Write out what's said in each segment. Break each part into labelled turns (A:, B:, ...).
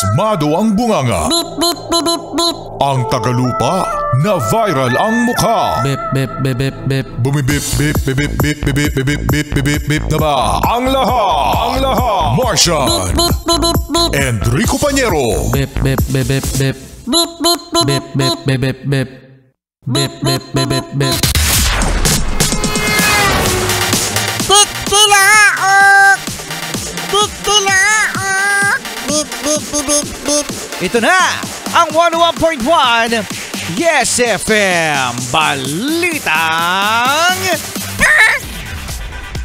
A: Pasmado ang bunganga.
B: Beep, beep, beep, beep, beep.
A: Ang tagalupa na viral ang mukha.
C: Bip, bip, bip, bip, bip.
A: Bumibip, bip, bip, bip, bip, bip, bip, bip, bip, bip, bip, bip na ba? Ang lahat! Martian!
B: Beep, beep, beep, beep.
A: Enrico Pañero!
C: Bip, bip, bip, bip, bip.
B: Beep, beep, beep,
C: Bip, bip, bip, bip, bip. Bip, bip, bip, bip, bip.
B: Titilaok! Titilaok! Beep, beep, beep, beep, beep.
C: Ito na ang 101.1 Yes FM Balitang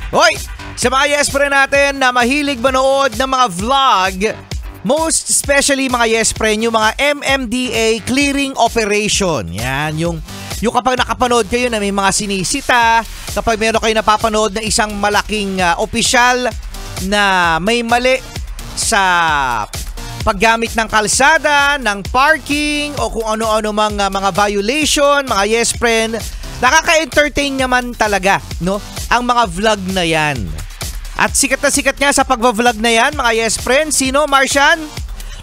C: Hoy! Sa mga yes pre natin na mahilig manood ng mga vlog, most especially mga yes pre, yung mga MMDA clearing operation. Yan, yung kapag nakapanood kayo na may mga sinisita, kapag meron kayo napapanood na isang malaking opisyal na may mali sa paggamit ng kalsada, ng parking, o kung ano-ano mga violation, mga yes friend, nakaka-entertain naman talaga, no? Ang mga vlog na yan. At sikat na sikat nga sa pagva-vlog na yan, mga yes friend. Sino, Martian?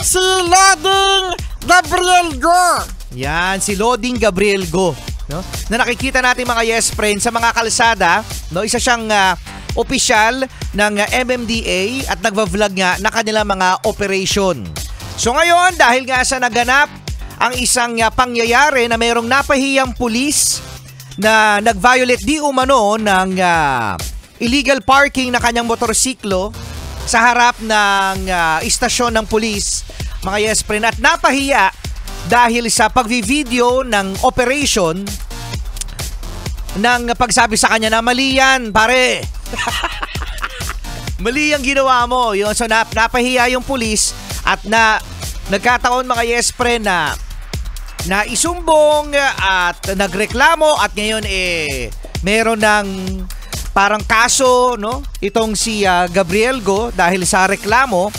B: Si Loding Gabriel Go.
C: Yan, si Loding Gabriel Go, no? Na nakikita natin mga yes friend sa mga kalsada, no? Isa siyang opisyal ng MMDA at nagva-vlog nga na kanilang mga operation. So ngayon, dahil nga sa naganap ang isang pangyayari na mayroong napahiyang pulis na nag-violate di umano ng illegal parking na kanyang motorsiklo sa harap ng istasyon ng pulis, mga yes friend, at napahiya dahil sa pagvi-video ng operation ng pagsabi sa kanya na mali yan, pare. Mali ang ginawa mo. Yun, so napahiya yung pulis at nagkataon mga yes friend na isumbong at nagreklamo at ngayon meron ng parang kaso, no? Itong si Gabriel Go dahil sa reklamo.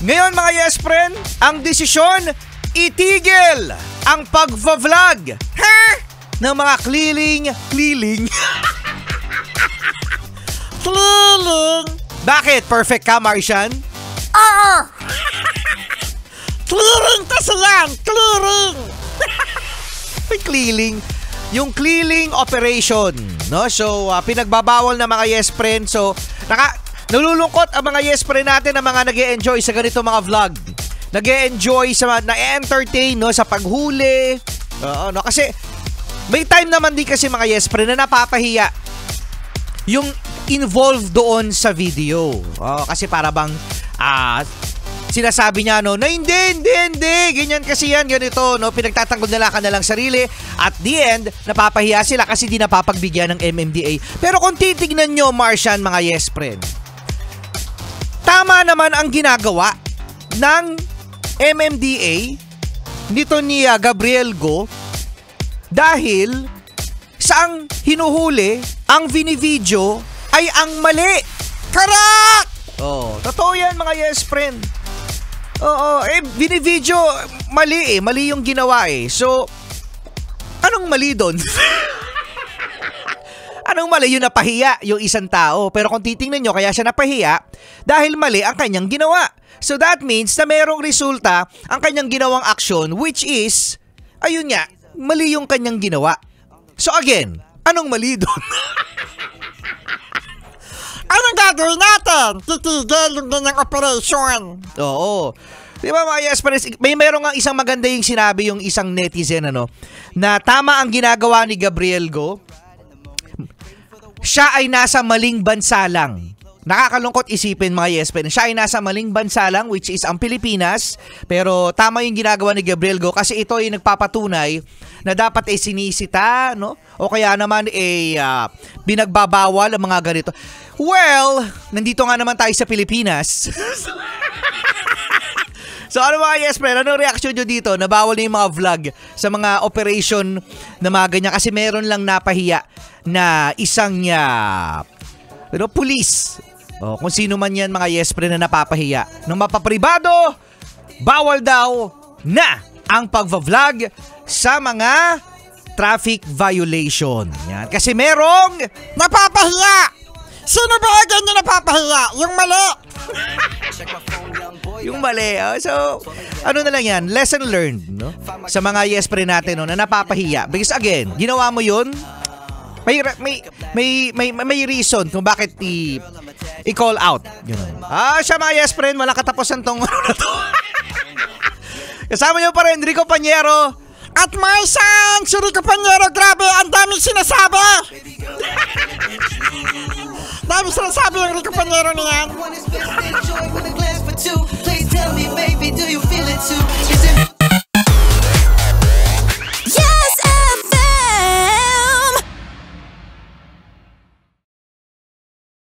C: Ngayon mga yes friend, ang desisyon itigil ang pagva-vlog ng mga clearing. Bakit? Perfect ka, Martian?
B: Oo! Clearing kasi yan! Clearing!
C: May clearing. Yung clearing operation, no? So, pinagbabawal na mga yes friend. So, nalulungkot ang mga yes friend natin na mga nag-e-enjoy sa ganito mga vlog. Nag-e-enjoy sa na-entertain, no? Sa paghuli. No? Kasi, may time naman din kasi mga yes friend na napapahiya yung involved doon sa video. Kasi para bang sinasabi niya no, na hindi, ganyan kasi yan, ganito, no, pinagtatanggol nila ka na lang sarili, at the end, napapahiya sila kasi di napapagbigyan ng MMDA. Pero kung titignan nyo, Martian, mga yes friend, tama naman ang ginagawa ng MMDA nito ni Gabriel Go dahil sa ang hinuhuli, ang vinivideo ay ang mali.
B: Correct!
C: Totoo yan mga yes friend. Binivideo, mali mali yung ginawa So, anong mali doon? Anong mali? Yung napahiya yung isang tao. Pero kung titingnan nyo, kaya siya napahiya dahil mali ang kanyang ginawa. So that means na merong resulta ang kanyang ginawang aksyon, which is, ayun nga, mali yung kanyang ginawa. So again, anong mali doon?
B: Anong gagawin natin? Titigil yung ganyang operation.
C: Oo. Di ba mga yes, mayroong nga isang maganda yung sinabi yung isang netizen, na tama ang ginagawa ni Gabriel Go. Siya ay nasa maling bansa lang. Nakakalungkot isipin mga yes, siya ay nasa maling bansa lang, which is ang Pilipinas. Pero tama yung ginagawa ni Gabriel Go kasi ito ay nagpapatunay na dapat sinisita, no? O kaya naman binagbabawal ang mga ganito. Well, nandito nga naman tayo sa Pilipinas. So ano mga yes friend, anong reaction nyo dito? Nabawal na yung mga vlog sa mga operation na mga ganyan kasi meron lang napahiya na isang pulis. Kung sino man yan mga yes friend na napapahiya. Nung mapapribado, bawal daw na ang pagva-vlog sa mga traffic violation. Yan. Kasi merong
B: napapahiya! Sino ba ganyan napapahiya? Yung mali!
C: Yung mali. So, ano na lang yan, lesson learned, no? Sa mga yes pre natin, no, na napapahiya. Because again, ginawa mo yun, may reason kung bakit i-call out. Ganun. Siya mga yes friend, walang katapusan tong ano na to. Kasama niyo pa rin, Rico Pañero.
B: At my son, si Rico Pañero, grabe, ang daming sinasabi. Daming sinasabi yung Rico Pañero niyan.